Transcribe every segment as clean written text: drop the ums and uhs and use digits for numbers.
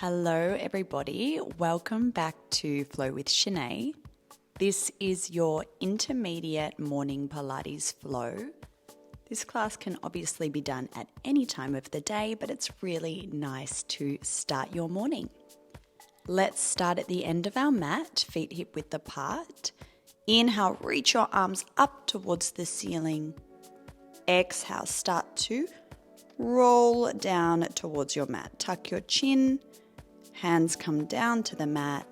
Hello everybody, welcome back to Flow with Shenae. This is your intermediate morning Pilates Flow. This class can obviously be done at any time of the day, but it's really nice to start your morning. Let's start at the end of our mat, feet hip width apart. Inhale, reach your arms up towards the ceiling. Exhale, start to roll down towards your mat. Tuck your chin. Hands come down to the mat,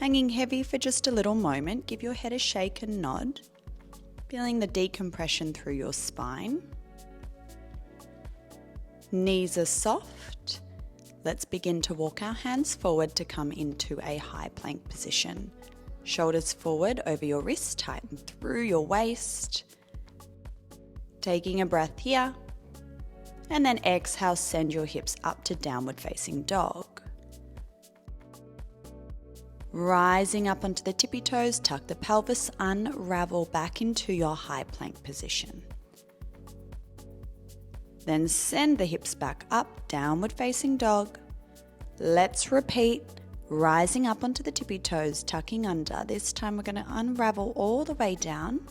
hanging heavy for just a little moment. Give your head a shake and nod, feeling the decompression through your spine. Knees are soft. Let's begin to walk our hands forward to come into a high plank position. Shoulders forward over your wrists, tighten through your waist. Taking a breath here, and then exhale, send your hips up to downward facing dog. Rising up onto the tippy toes, tuck the pelvis, unravel back into your high plank position. Then send the hips back up, downward facing dog. Let's repeat, rising up onto the tippy toes, tucking under. This time we're going to unravel all the way down.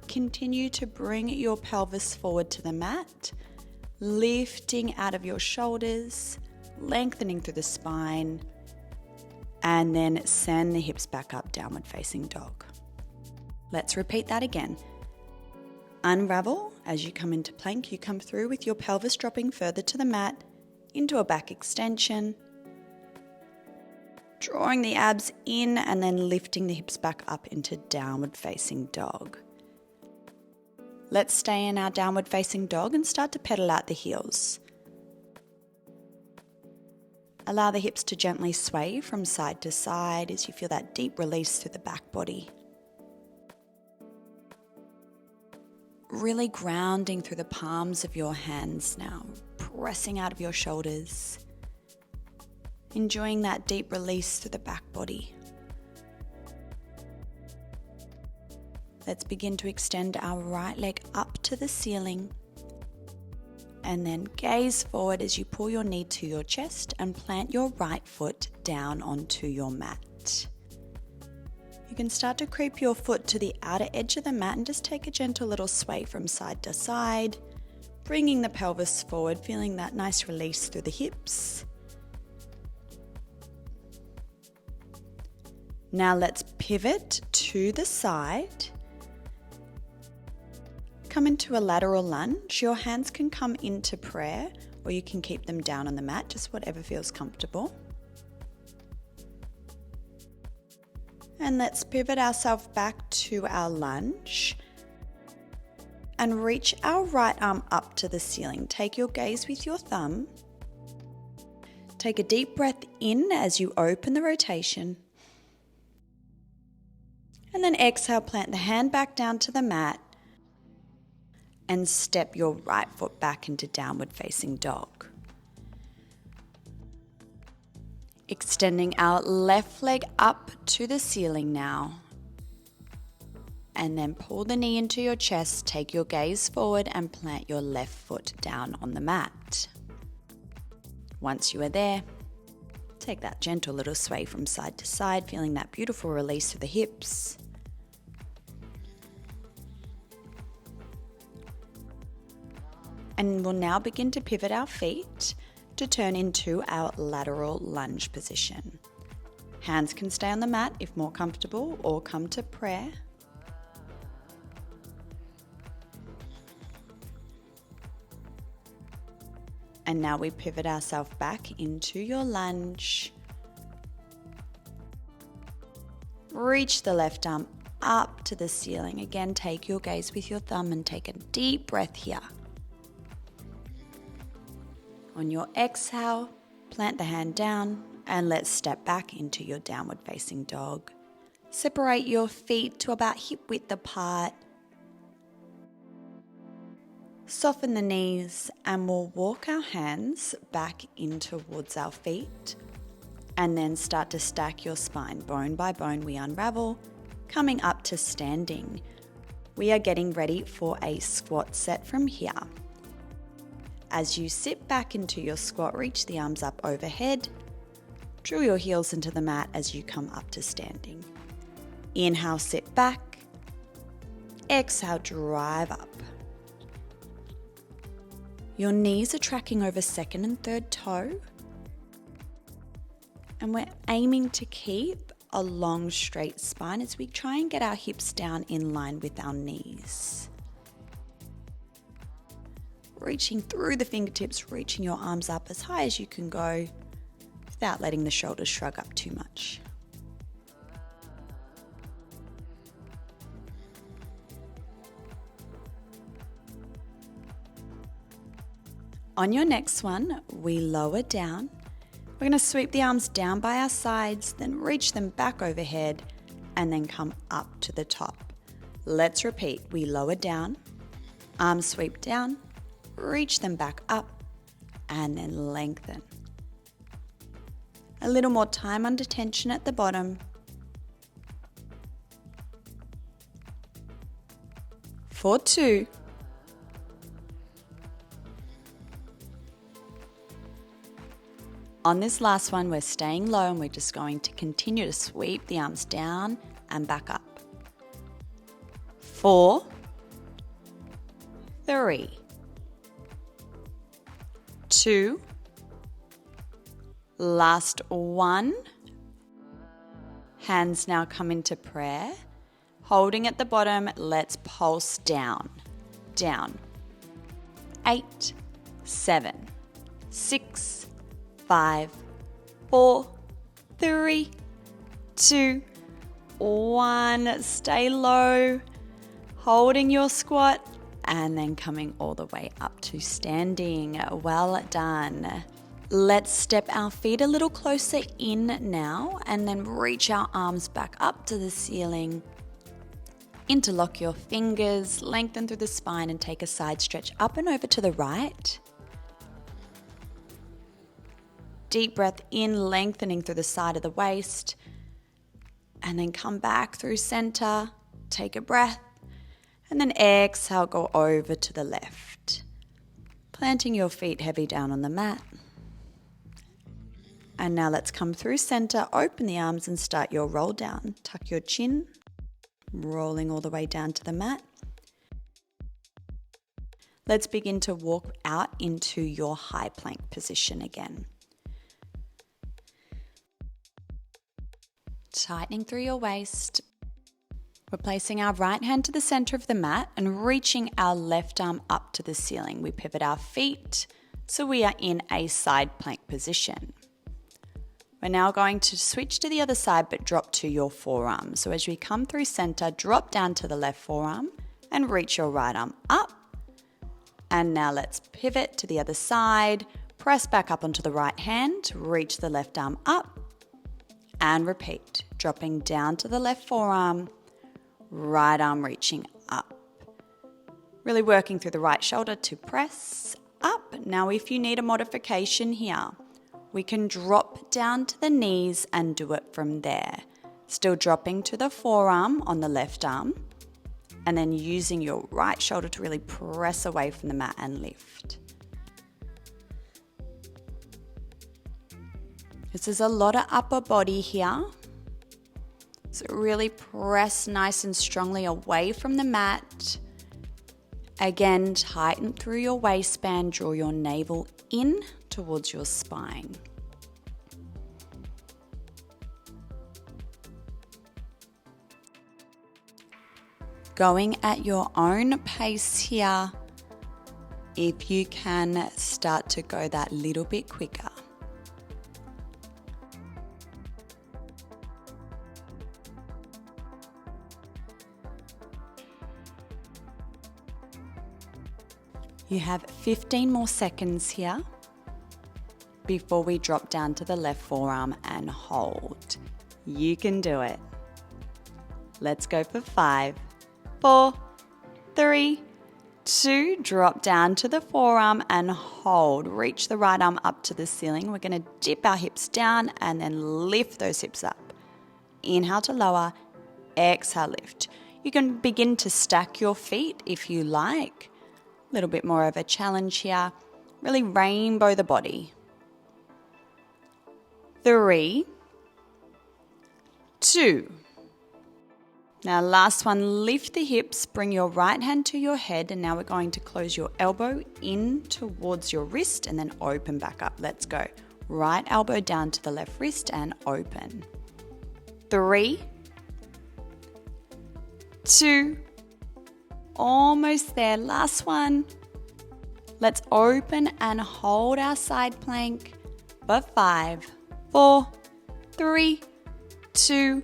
Continue to bring your pelvis forward to the mat, lifting out of your shoulders, lengthening through the spine, and then send the hips back up, downward facing dog. Let's repeat that again. Unravel as you come into plank. You come through with your pelvis dropping further to the mat into a back extension, drawing the abs in and then lifting the hips back up into downward facing dog. Let's stay in our downward facing dog and start to pedal out the heels. Allow the hips to gently sway from side to side as you feel that deep release through the back body. Really grounding through the palms of your hands now, pressing out of your shoulders. Enjoying that deep release through the back body. Let's begin to extend our right leg up to the ceiling. And then gaze forward as you pull your knee to your chest and plant your right foot down onto your mat. You can start to creep your foot to the outer edge of the mat and just take a gentle little sway from side to side, bringing the pelvis forward, feeling that nice release through the hips. Now let's pivot to the side. Come into a lateral lunge. Your hands can come into prayer or you can keep them down on the mat, just whatever feels comfortable. And let's pivot ourselves back to our lunge and reach our right arm up to the ceiling. Take your gaze with your thumb. Take a deep breath in as you open the rotation. And then exhale, plant the hand back down to the mat. And step your right foot back into downward facing dog. Extending our left leg up to the ceiling now. And then pull the knee into your chest, take your gaze forward and plant your left foot down on the mat. Once you are there, take that gentle little sway from side to side, feeling that beautiful release through the hips. And we'll now begin to pivot our feet to turn into our lateral lunge position. Hands can stay on the mat if more comfortable or come to prayer. And now we pivot ourselves back into your lunge. Reach the left arm up to the ceiling. Again, take your gaze with your thumb and take a deep breath here. On your exhale, plant the hand down and let's step back into your downward facing dog. Separate your feet to about hip width apart. Soften the knees and we'll walk our hands back in towards our feet and then start to stack your spine. Bone by bone we unravel, coming up to standing. We are getting ready for a squat set from here. As you sit back into your squat, reach the arms up overhead, Drill your heels into the mat as you come up to standing. Inhale, sit back. Exhale, drive up. Your knees are tracking over second and third toe. And we're aiming to keep a long, straight spine as we try and get our hips down in line with our knees. Reaching through the fingertips, reaching your arms up as high as you can go without letting the shoulders shrug up too much. On your next one, we lower down. We're going to sweep the arms down by our sides, then reach them back overhead, and then come up to the top. Let's repeat. We lower down, arms sweep down, reach them back up, and then lengthen. A little more time under tension at the bottom. 4, 2. On this last one, we're staying low and we're just going to continue to sweep the arms down and back up. 4, 3, 2, last one. Hands now come into prayer. Holding at the bottom, let's pulse down, down. 8, 7, 6, 5, 4, 3, 2, 1. Stay low, holding your squat, and then coming all the way up to standing. Well done. Let's step our feet a little closer in now, and then reach our arms back up to the ceiling. Interlock your fingers, lengthen through the spine, and take a side stretch up and over to the right. Deep breath in, lengthening through the side of the waist, and then come back through center, take a breath, and then exhale, go over to the left. Planting your feet heavy down on the mat. And now let's come through center, open the arms and start your roll down. Tuck your chin, rolling all the way down to the mat. Let's begin to walk out into your high plank position again. Tightening through your waist. We're placing our right hand to the center of the mat and reaching our left arm up to the ceiling. We pivot our feet so we are in a side plank position. We're now going to switch to the other side but drop to your forearm. So as we come through center, drop down to the left forearm and reach your right arm up. And now let's pivot to the other side, press back up onto the right hand, reach the left arm up. And repeat, dropping down to the left forearm, right arm reaching up. Really working through the right shoulder to press up. Now if you need a modification here, we can drop down to the knees and do it from there. Still dropping to the forearm on the left arm, and then using your right shoulder to really press away from the mat and lift. This is a lot of upper body here. So really press nice and strongly away from the mat. Again, tighten through your waistband, draw your navel in towards your spine. Going at your own pace here. If you can start to go that little bit quicker. You have 15 more seconds here before we drop down to the left forearm and hold. You can do it. Let's go for 5, 4, 3, 2, drop down to the forearm and hold. Reach the right arm up to the ceiling. We're going to dip our hips down and then lift those hips up. Inhale to lower, exhale, lift. You can begin to stack your feet if you like. A little bit more of a challenge here. Really rainbow the body. 3, 2. Now last one, lift the hips, bring your right hand to your head, and now we're going to close your elbow in towards your wrist and then open back up. Let's go. Right elbow down to the left wrist and open. 3, 2, almost there. Last one. Let's open and hold our side plank for 5, 4, 3, 2,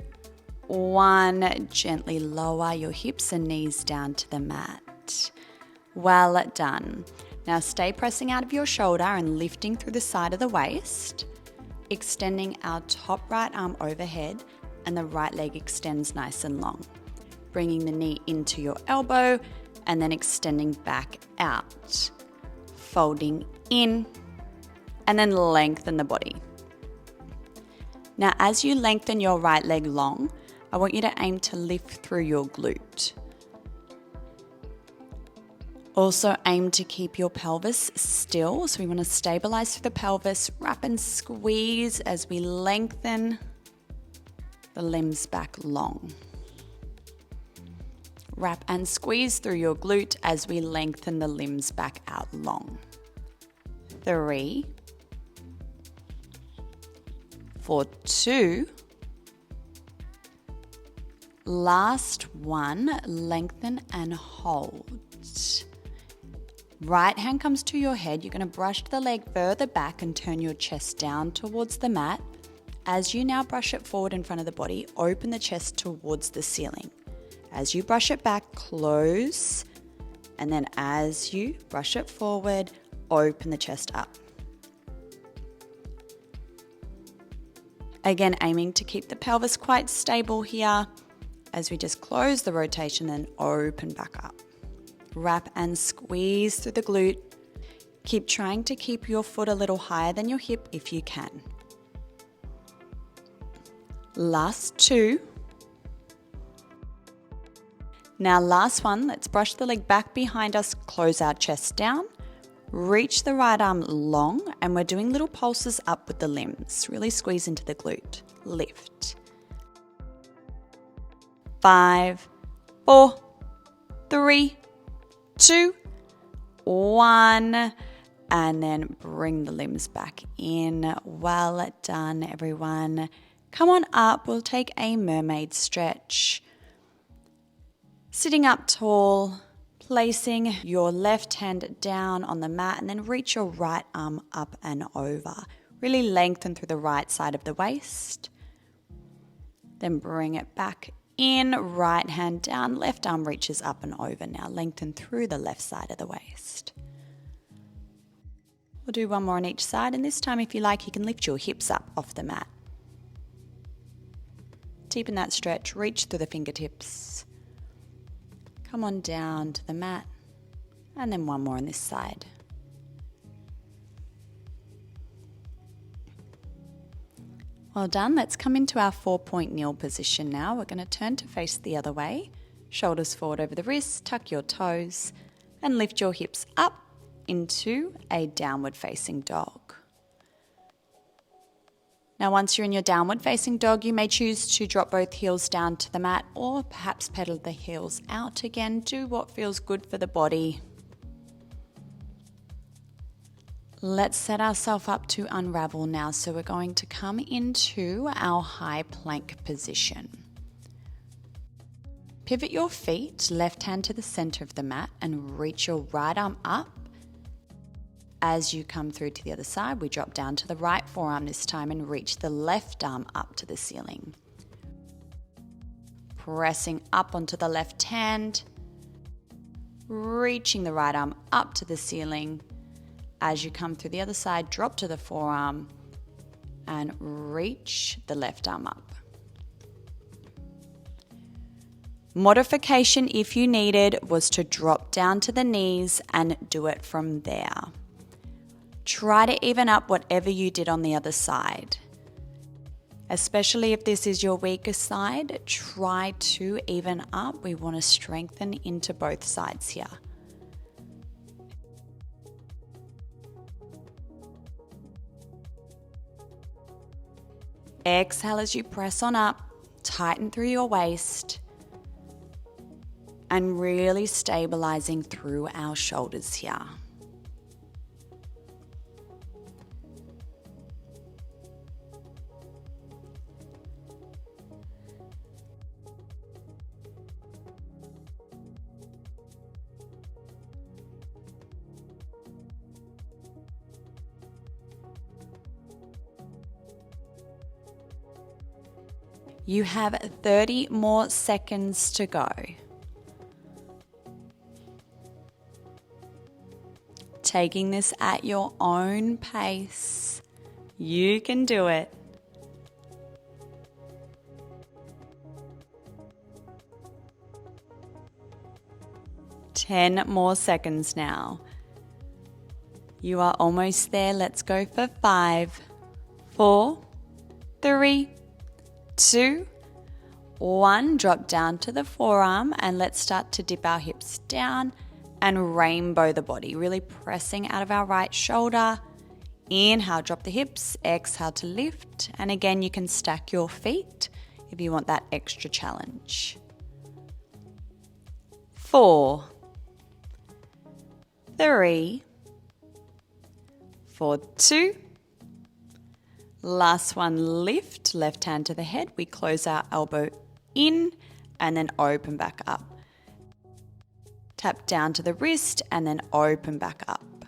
1. Gently lower your hips and knees down to the mat. Well done. Now stay pressing out of your shoulder and lifting through the side of the waist, extending our top right arm overhead, and the right leg extends nice and long. Bringing the knee into your elbow and then extending back out. Folding in and then lengthen the body. Now as you lengthen your right leg long, I want you to aim to lift through your glute. Also aim to keep your pelvis still. So we want to stabilize through the pelvis, wrap and squeeze as we lengthen the limbs back long. Wrap and squeeze through your glute as we lengthen the limbs back out long. 3, for 2. Last one, lengthen and hold. Right hand comes to your head. You're going to brush the leg further back and turn your chest down towards the mat. As you now brush it forward in front of the body, open the chest towards the ceiling. As you brush it back, close, and then as you brush it forward, open the chest up. Again, aiming to keep the pelvis quite stable here as we just close the rotation and open back up. Wrap and squeeze through the glute. Keep trying to keep your foot a little higher than your hip if you can. Last 2. Now last one, let's brush the leg back behind us, close our chest down, reach the right arm long, and we're doing little pulses up with the limbs. Really squeeze into the glute. Lift. 5, 4, 3, 2, 1, and then bring the limbs back in. Well done, everyone. Come on up, we'll take a mermaid stretch. Sitting up tall, placing your left hand down on the mat and then reach your right arm up and over. Really lengthen through the right side of the waist. Then bring it back in, right hand down, left arm reaches up and over. Now lengthen through the left side of the waist. We'll do one more on each side, and this time if you like you can lift your hips up off the mat. Deepen that stretch, reach through the fingertips. Come on down to the mat, and then one more on this side. Well done. Let's come into our 4-point kneel position now. We're going to turn to face the other way. Shoulders forward over the wrists, tuck your toes, and lift your hips up into a downward facing dog. Now once you're in your downward facing dog, you may choose to drop both heels down to the mat or perhaps pedal the heels out again. Do what feels good for the body. Let's set ourselves up to unravel now. So we're going to come into our high plank position. Pivot your feet, left hand to the center of the mat, and reach your right arm up. As you come through to the other side, we drop down to the right forearm this time and reach the left arm up to the ceiling. Pressing up onto the left hand, reaching the right arm up to the ceiling. As you come through the other side, drop to the forearm and reach the left arm up. Modification, if you needed, was to drop down to the knees and do it from there. Try to even up whatever you did on the other side. Especially if this is your weaker side, try to even up. We want to strengthen into both sides here. Exhale as you press on up, tighten through your waist, and really stabilizing through our shoulders here. You have 30 more seconds to go. Taking this at your own pace. You can do it. Ten more seconds now. You are almost there. Let's go for 5, 4, 3, 2, 1. Drop down to the forearm and let's start to dip our hips down and rainbow the body, really pressing out of our right shoulder. Inhale, drop the hips. Exhale to lift. And again, you can stack your feet if you want that extra challenge. 4, 3, 4, 2. Last one, lift, left hand to the head. We close our elbow in and then open back up. Tap down to the wrist and then open back up.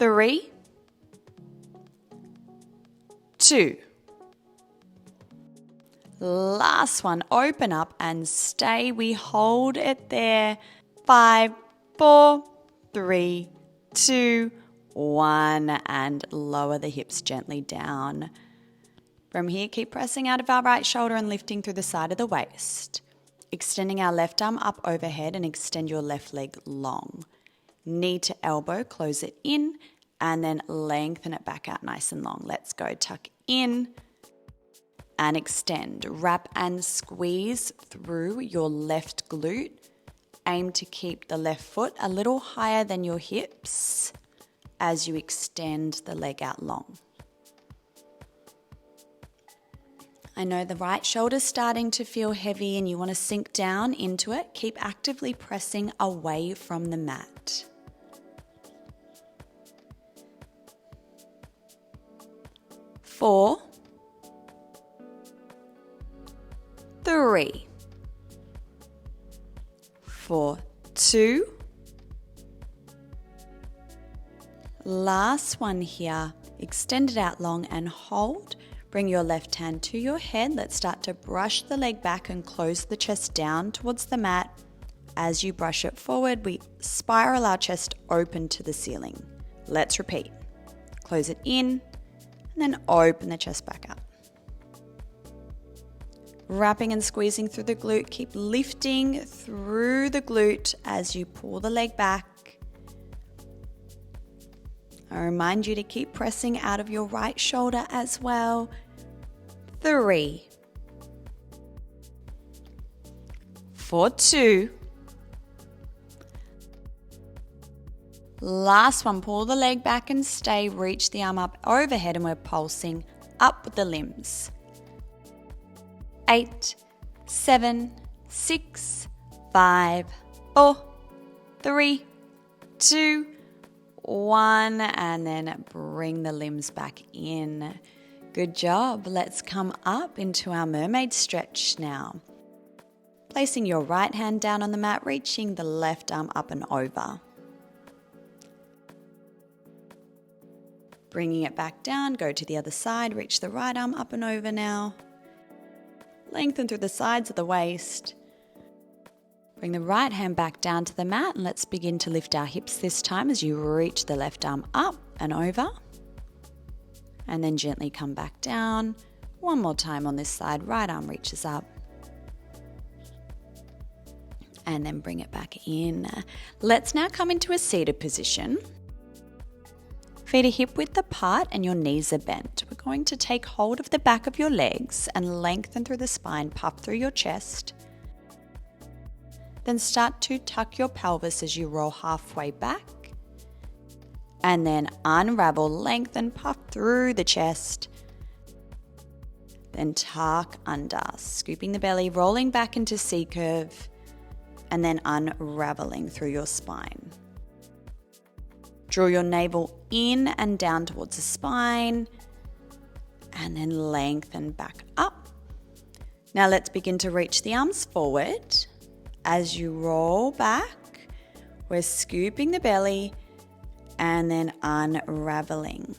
3, 2. Last one, open up and stay. We hold it there. 5, 4, 3, 2, 1, and lower the hips gently down. From here, keep pressing out of our right shoulder and lifting through the side of the waist. Extending our left arm up overhead and extend your left leg long. Knee to elbow, close it in, and then lengthen it back out nice and long. Let's go. Tuck in and extend. Wrap and squeeze through your left glute. Aim to keep the left foot a little higher than your hips as you extend the leg out long. I know the right shoulder's starting to feel heavy and you want to sink down into it. Keep actively pressing away from the mat. 4, 3, 4, 2. Last one here. Extend it out long and hold. Bring your left hand to your head. Let's start to brush the leg back and close the chest down towards the mat. As you brush it forward, we spiral our chest open to the ceiling. Let's repeat. Close it in and then open the chest back up. Wrapping and squeezing through the glute. Keep lifting through the glute as you pull the leg back. I remind you to keep pressing out of your right shoulder as well. 3, 4, 2. Last one, pull the leg back and stay. Reach the arm up overhead and we're pulsing up with the limbs. 8, 7, 6, 5, 4, 3, 2, 1, and then bring the limbs back in. Good job. Let's come up into our mermaid stretch now. Placing your right hand down on the mat, reaching the left arm up and over. Bringing it back down, go to the other side, reach the right arm up and over now. Lengthen through the sides of the waist. Bring the right hand back down to the mat and let's begin to lift our hips this time as you reach the left arm up and over. And then gently come back down. One more time on this side, right arm reaches up. And then bring it back in. Let's now come into a seated position. Feet are hip width apart and your knees are bent. We're going to take hold of the back of your legs and lengthen through the spine, puff through your chest. Then start to tuck your pelvis as you roll halfway back. And then unravel, lengthen, puff through the chest. then tuck under, scooping the belly, rolling back into C curve, and then unraveling through your spine. Draw your navel in and down towards the spine, and then lengthen back up. Now let's begin to reach the arms forward. As you roll back, we're scooping the belly and then unraveling.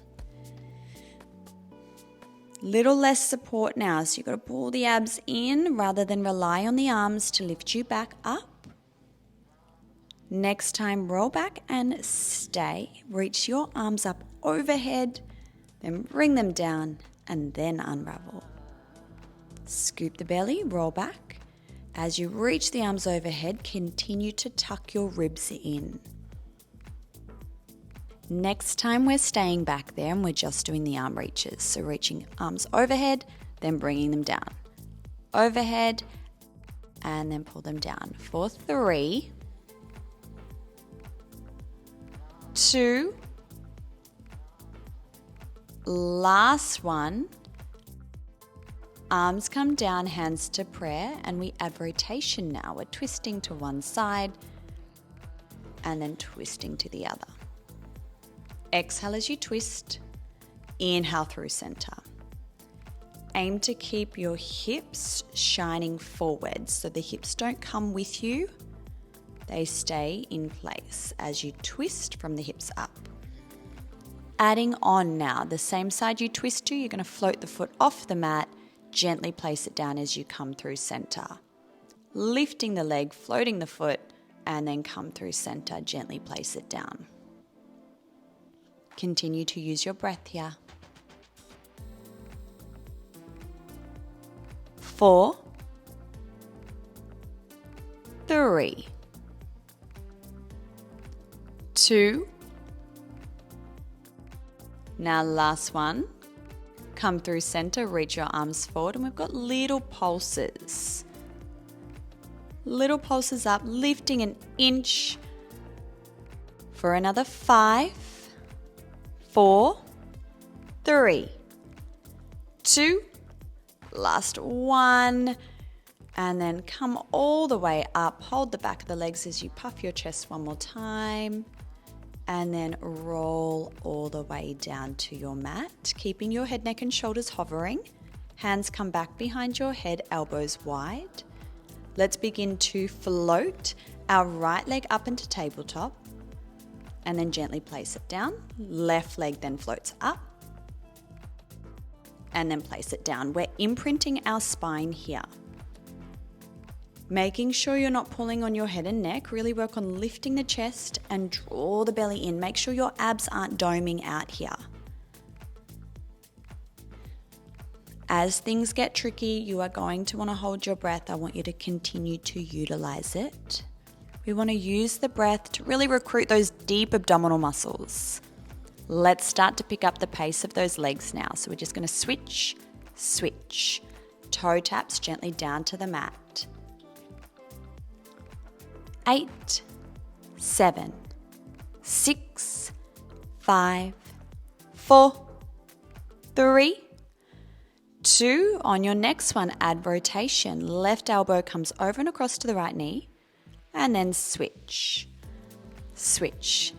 Little less support now, so you've got to pull the abs in rather than rely on the arms to lift you back up. Next time, roll back and stay. Reach your arms up overhead, then bring them down and then unravel. Scoop the belly, roll back. As you reach the arms overhead, continue to tuck your ribs in. Next time we're staying back there and we're just doing the arm reaches. So reaching arms overhead, then bringing them down. Overhead, and then pull them down. For 3, 2, last one. Arms come down, hands to prayer, and we add rotation now. We're twisting to one side and then twisting to the other. Exhale as you twist, inhale through center. Aim to keep your hips shining forward so the hips don't come with you. They stay in place as you twist from the hips up. Adding on now, the same side you twist to, you're going to float the foot off the mat, gently place it down as you come through center. Lifting the leg, floating the foot, and then come through center, gently place it down. Continue to use your breath here. 4, 3, 2. Now last one. Come through center, reach your arms forward, and we've got little pulses. Little pulses up, lifting an inch for another 5, 4, 3, 2, last one, and then come all the way up. Hold the back of the legs as you puff your chest one more time, and then roll all the way down to your mat, keeping your head, neck, and shoulders hovering. Hands come back behind your head, elbows wide. Let's begin to float our right leg up into tabletop, and then gently place it down. Left leg then floats up, and then place it down. We're imprinting our spine here. Making sure you're not pulling on your head and neck. Really work on lifting the chest and draw the belly in. Make sure your abs aren't doming out here. As things get tricky, you are going to want to hold your breath. I want you to continue to utilize it. We want to use the breath to really recruit those deep abdominal muscles. Let's start to pick up the pace of those legs now. So we're just going to switch, switch. Toe taps gently down to the mat. 8, 7, 6, 5, 4, 3, 2. On your next one, add rotation. Left elbow comes over and across to the right knee, and then switch, switch.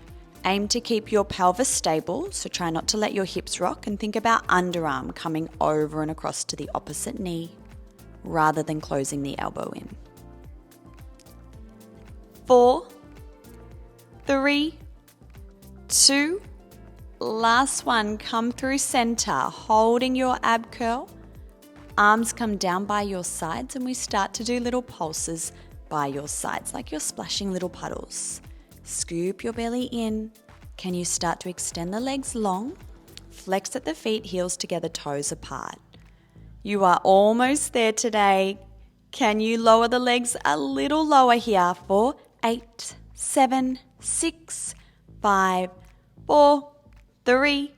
Aim to keep your pelvis stable, so try not to let your hips rock, and think about underarm coming over and across to the opposite knee rather than closing the elbow in. 4, 3, 2, last one. Come through center, holding your ab curl. Arms come down by your sides, and we start to do little pulses by your sides, like you're splashing little puddles. Scoop your belly in. Can you start to extend the legs long? Flex at the feet, heels together, toes apart. You are almost there today. Can you lower the legs a little lower here for 8, 7, 6, 5, 4, 3,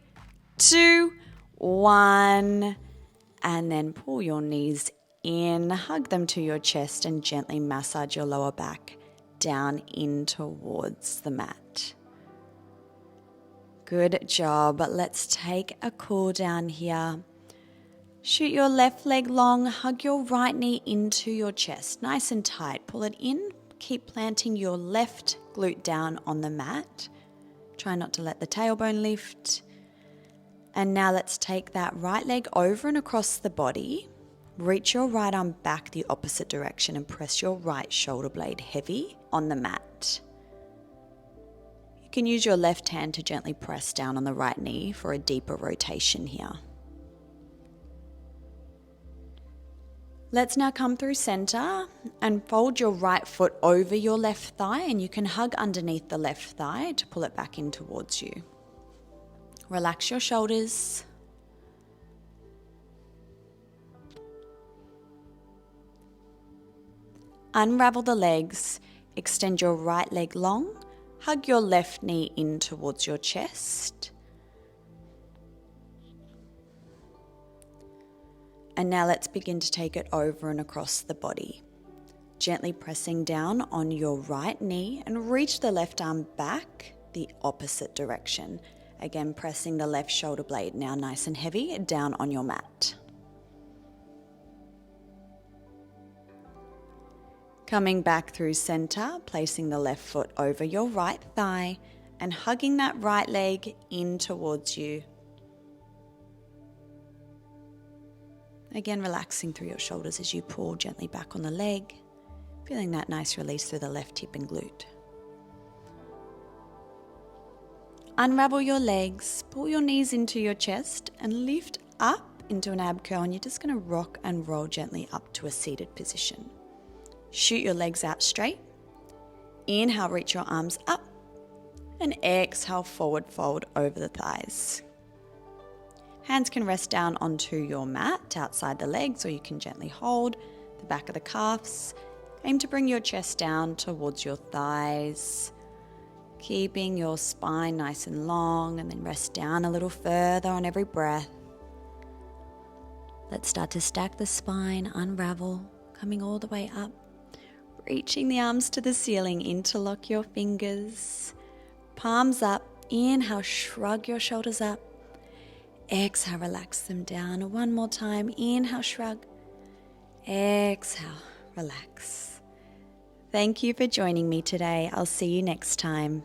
2, 1. And then pull your knees in, hug them to your chest, and gently massage your lower back down in towards the mat. Good job. Let's take a cool down here. Shoot your left leg long, hug your right knee into your chest, nice and tight. Pull it in, keep planting your left glute down on the mat. Try not to let the tailbone lift. And now let's take that right leg over and across the body. Reach your right arm back the opposite direction and press your right shoulder blade heavy on the mat. You can use your left hand to gently press down on the right knee for a deeper rotation here. Let's now come through center and fold your right foot over your left thigh, and you can hug underneath the left thigh to pull it back in towards you. Relax your shoulders. Unravel the legs, extend your right leg long, hug your left knee in towards your chest. And now let's begin to take it over and across the body. Gently pressing down on your right knee and reach the left arm back the opposite direction. Again, pressing the left shoulder blade now nice and heavy down on your mat. Coming back through center, placing the left foot over your right thigh and hugging that right leg in towards you. Again, relaxing through your shoulders as you pull gently back on the leg, feeling that nice release through the left hip and glute. Unravel your legs, pull your knees into your chest and lift up into an ab curl, and you're just going to rock and roll gently up to a seated position. Shoot your legs out straight. Inhale, reach your arms up, and exhale, forward fold over the thighs. Hands can rest down onto your mat outside the legs, or you can gently hold the back of the calves. Aim to bring your chest down towards your thighs, keeping your spine nice and long, and then rest down a little further on every breath. Let's start to stack the spine, unravel, coming all the way up, reaching the arms to the ceiling, interlock your fingers, palms up. Inhale, shrug your shoulders up. Exhale, relax them down. One more time. Inhale, shrug. Exhale, relax. Thank you for joining me today. I'll see you next time.